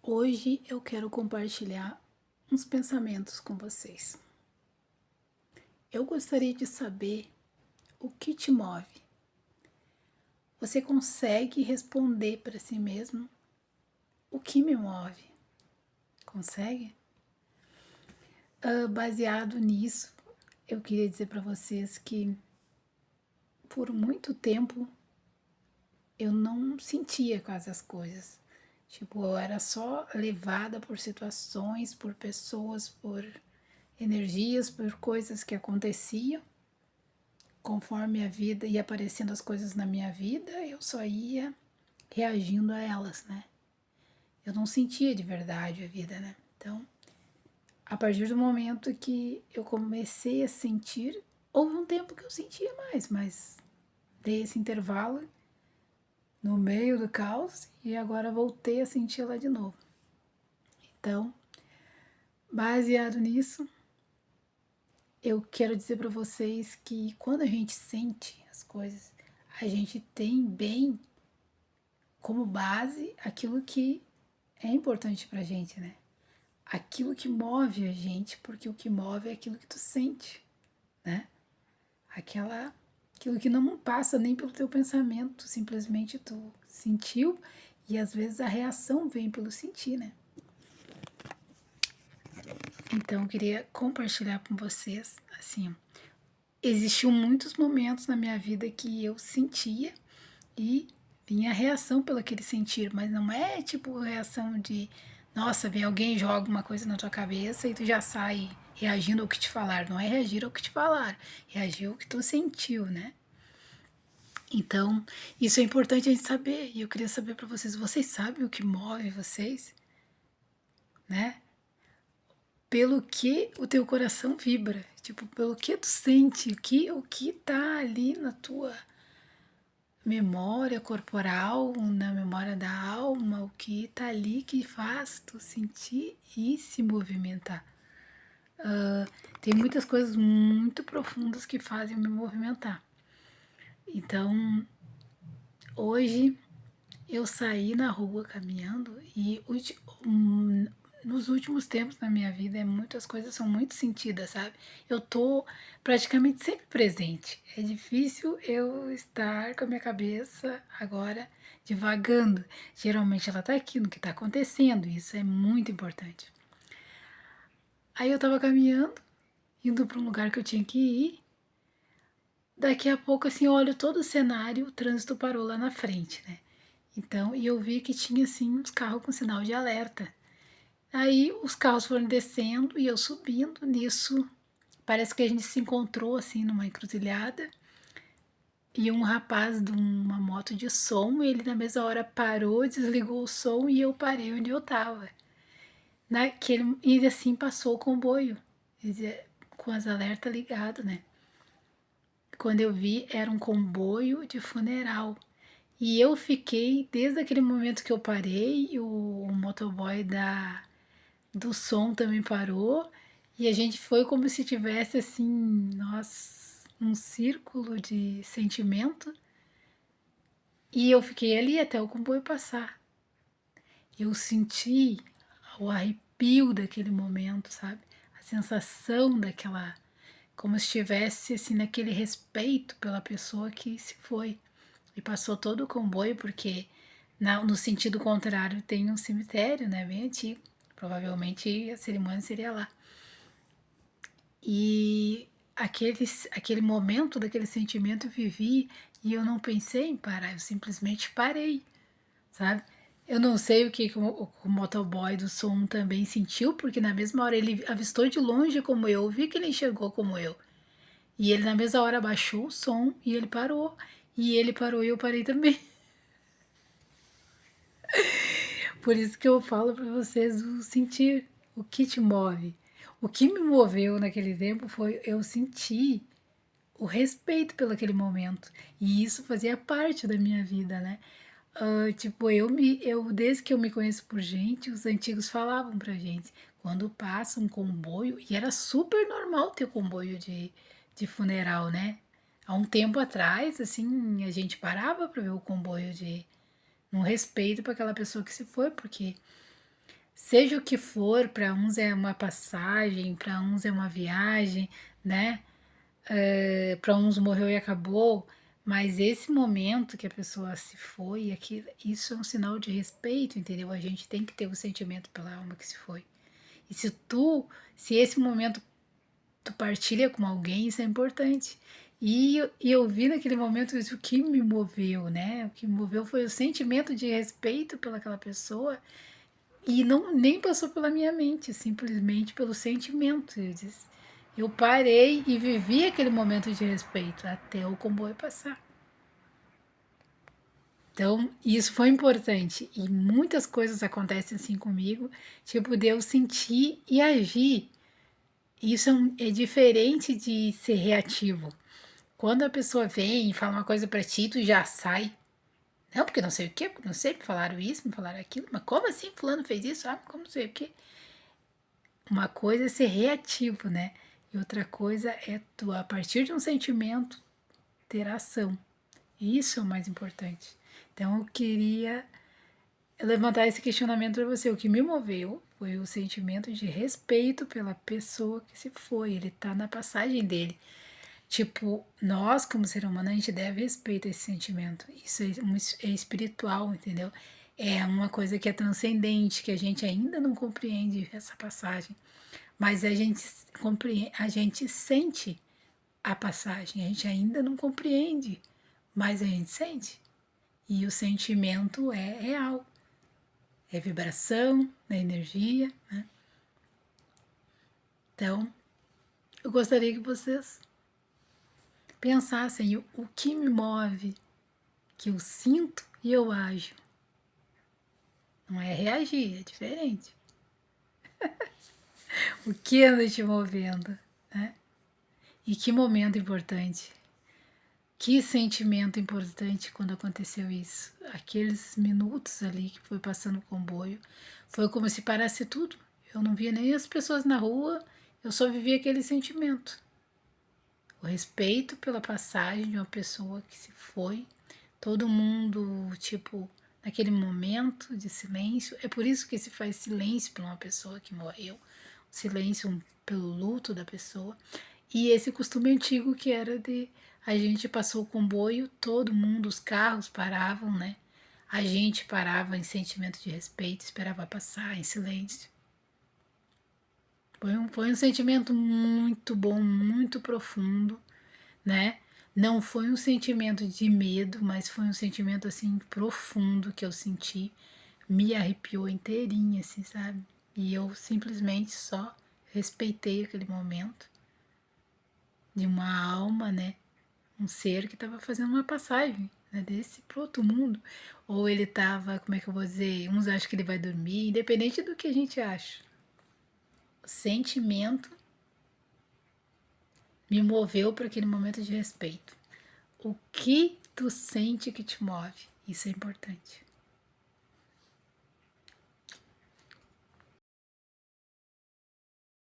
Hoje eu quero compartilhar uns pensamentos com vocês. Eu gostaria de saber o que te move. Você consegue responder para si mesmo o que me move? Consegue? Baseado nisso, eu queria dizer para vocês que por muito tempo eu não sentia quase as coisas. Tipo, eu era só levada por situações, por pessoas, por energias, por coisas que aconteciam. Conforme a vida ia aparecendo as coisas na minha vida, eu só ia reagindo a elas, né? Eu não sentia de verdade a vida, né? Então, a partir do momento que eu comecei a sentir, houve um tempo que eu sentia mais, mas dei esse intervalo no meio do caos e agora voltei a senti-la de novo. Então, baseado nisso, eu quero dizer para vocês que quando a gente sente as coisas, a gente tem bem como base aquilo que é importante pra gente, né? Aquilo que move a gente, porque o que move é aquilo que tu sente, né? Aquilo que não passa nem pelo teu pensamento, simplesmente tu sentiu e às vezes a reação vem pelo sentir, né? Então eu queria compartilhar com vocês, assim, existiu muitos momentos na minha vida que eu sentia e vinha a reação pelo aquele sentir, mas não é tipo reação de nossa, vem alguém e joga uma coisa na tua cabeça e tu já sai reagindo ao que te falar. Não é reagir ao que te falar, reagir ao que tu sentiu, né? Então, isso é importante a gente saber. E eu queria saber para vocês, vocês sabem o que move vocês, né? Pelo que o teu coração vibra, tipo, pelo que tu sente, o que tá ali na tua memória corporal, na memória da alma, o que tá ali que faz tu sentir e se movimentar. Tem muitas coisas muito profundas que fazem eu me movimentar. Então, hoje eu saí na rua caminhando e nos últimos tempos na minha vida muitas coisas são muito sentidas, sabe? Eu tô praticamente sempre presente. É difícil eu estar com a minha cabeça agora divagando. Geralmente ela tá aqui no que tá acontecendo, e isso é muito importante. Aí eu tava caminhando, indo para um lugar que eu tinha que ir. Daqui a pouco, assim, eu olho todo o cenário, o trânsito parou lá na frente, né? Então, e eu vi que tinha, assim, uns carros com sinal de alerta. Aí os carros foram descendo e eu subindo. Nisso, parece que a gente se encontrou, assim, numa encruzilhada. E um rapaz de uma moto de som, ele na mesma hora parou, desligou o som e eu parei onde eu tava. E assim passou o comboio, com as alertas ligadas, né? Quando eu vi, era um comboio de funeral. E eu fiquei, desde aquele momento que eu parei, o motoboy do som também parou, e a gente foi como se tivesse assim, nós, um círculo de sentimento, e eu fiquei ali até o comboio passar. Eu senti o arrepio daquele momento, sabe? A sensação daquela, como se estivesse assim naquele respeito pela pessoa que se foi. E passou todo o comboio, porque no sentido contrário tem um cemitério, né, bem antigo. Provavelmente a cerimônia seria lá. E aquele momento, daquele sentimento eu vivi e eu não pensei em parar, eu simplesmente parei, sabe? Eu não sei que o motoboy do som também sentiu, porque na mesma hora ele avistou de longe como eu vi que ele enxergou como eu. E ele na mesma hora abaixou o som e ele parou. E ele parou e eu parei também. Por isso que eu falo para vocês o sentir, o que te move. O que me moveu naquele tempo foi eu sentir o respeito pelo aquele momento. E isso fazia parte da minha vida, né? Tipo, desde que eu me conheço por gente, os antigos falavam pra gente, quando passa um comboio, e era super normal ter comboio de funeral, né? Há um tempo atrás, assim, a gente parava pra ver o comboio de um respeito para aquela pessoa que se foi, porque seja o que for, para uns é uma passagem, para uns é uma viagem, né? Para uns morreu e acabou, mas esse momento que a pessoa se foi, isso é um sinal de respeito, entendeu? A gente tem que ter o sentimento pela alma que se foi. E se esse momento tu partilha com alguém, isso é importante. E eu vi naquele momento isso que me moveu, né? O que me moveu foi o sentimento de respeito pelaquela pessoa e não nem passou pela minha mente, simplesmente pelo sentimento. Eu parei e vivi aquele momento de respeito até o comboio passar. Então, isso foi importante. E muitas coisas acontecem assim comigo, tipo, de eu sentir e agir. Isso é diferente de ser reativo. Quando a pessoa vem e fala uma coisa pra ti, tu já sai. Não, porque não sei o quê, porque não sei, me falaram isso, me falaram aquilo. Mas como assim fulano fez isso? Ah, como não sei o quê. Uma coisa é ser reativo, né? E outra coisa é tu, a partir de um sentimento, ter ação. Isso é o mais importante. Então eu queria levantar esse questionamento para você. O que me moveu foi o sentimento de respeito pela pessoa que se foi. Ele tá na passagem dele. Tipo, nós, como ser humano, a gente deve respeito a esse sentimento. Isso é espiritual, entendeu? É uma coisa que é transcendente, que a gente ainda não compreende essa passagem. Mas a gente compreende, a gente sente a passagem, a gente ainda não compreende, mas a gente sente. E o sentimento é real, é vibração, é energia, né? Então, eu gostaria que vocês pensassem o que me move, que eu sinto e eu ajo. Não é reagir, é diferente. O que anda te movendo, né? E que momento importante. Que sentimento importante quando aconteceu isso. Aqueles minutos ali que foi passando o comboio, foi como se parasse tudo. Eu não via nem as pessoas na rua, eu só vivia aquele sentimento. O respeito pela passagem de uma pessoa que se foi, todo mundo, tipo, naquele momento de silêncio. É por isso que se faz silêncio por uma pessoa que morreu, silêncio pelo luto da pessoa. E esse costume antigo que era de a gente passou o comboio, todo mundo, os carros paravam, né? A gente parava em sentimento de respeito, esperava passar em silêncio. Foi um sentimento muito bom, muito profundo, né? Não foi um sentimento de medo, mas foi um sentimento assim profundo que eu senti, me arrepiou inteirinha, assim, sabe? E eu simplesmente só respeitei aquele momento de uma alma, né? Um ser que estava fazendo uma passagem, né, desse pro outro mundo. Ou ele estava, como é que eu vou dizer? Uns acham que ele vai dormir, independente do que a gente acha. O sentimento me moveu para aquele momento de respeito. O que tu sente que te move? Isso é importante.